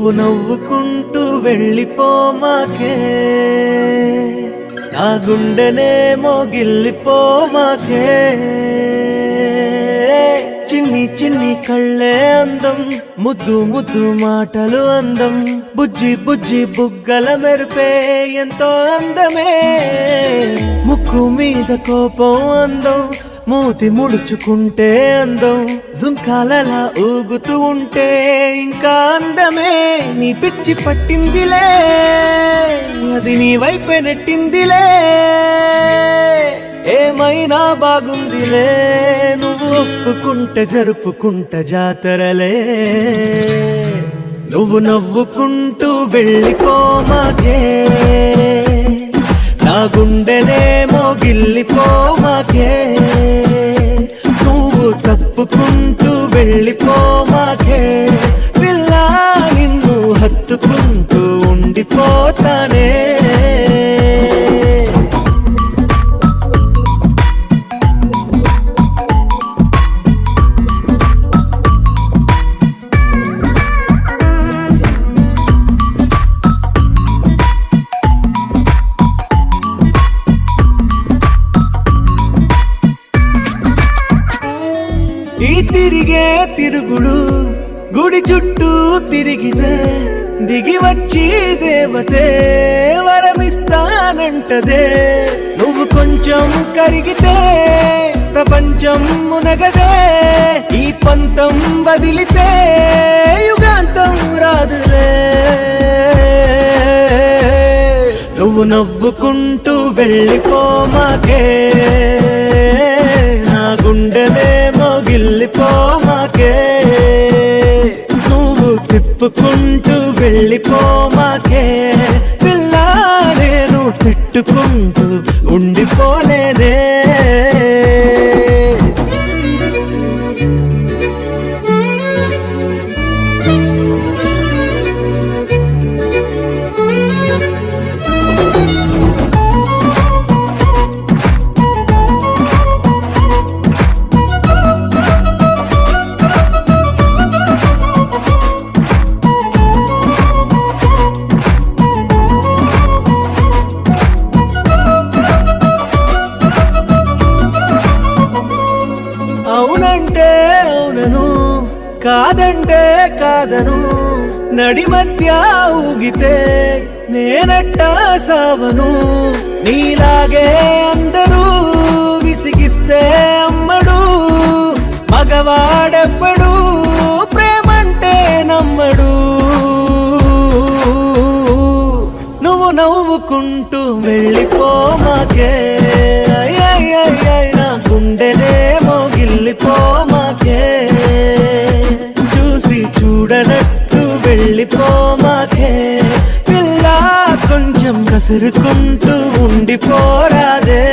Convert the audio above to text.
నువ్వు నవ్వుకుంటూ వెళ్ళిపోమాకే, నా గుండెనేమో గిల్లిపోమాకే. చిన్ని చిన్ని కళ్ళే అందం, ముద్దు ముద్దు మాటలు అందం, బుజ్జి బుజ్జి బుగ్గల మెరిపే ఎంతో అందమే. ముక్కు మీద కోపం అందం, మూతి ముడుచుకుంటే అందం, జుంకాలలా ఊగుతూ ఉంటే ఇంకా అందమే. నీ పిచ్చి పట్టిందిలే, అది నీ వైపే నెట్టిందిలే. ఏమైనా బాగుందిలే, నువ్వు ఒప్పుకుంటే జరుపుకుంట జాతరలే. నువ్వు నవ్వుకుంటూ వెళ్ళిపోమాకే, నా గుండెనేమో గిల్లిపోమాకే. నువ్వు తప్పుకుంటూ వెళ్ళిపోమాకే, పిల్ల నిన్ను హత్తుకుంటూ ఉండిపోతానే. ఈ తిరిగే తిరుగుడు గుడి చుట్టూ తిరిగితే, దిగి వచ్చి దేవతే వరమిస్తానంటదే. నువ్వు కొంచెం కరిగితే ప్రపంచం మునగదే. ఈ పంతం వదిలితే యుగాంతం రాదులే. నువ్వు నవ్వుకుంటూ వెళ్ళిపోమాకే, నా గుండెనేమో గిల్లిపోమాకే. నువ్వు తిప్పుకుంటూ వెళ్ళిపోమాకే, పిల్ల నేను తిట్టుకుంటూ ఉండిపోలేనే. అవునంటే అవునను, కాదంటే కాదను, నడి మధ్య ఊగితే నేనట్టా సావను. నీలాగే అందరూ విసిగిస్తే అమ్మడు, మగవాడెవ్వడు ప్రేమంటే నమ్మడు. నువ్వు నవ్వుకుంటూ వెళ్ళిపోమాకే, నా గుండెనేమో గిల్లిపోమాకే. చూసి చూడనట్టు వెళ్ళిపోమాకే, పిల్ల కొంచెం కసురుకుంటూ ఉండిపోరాదే.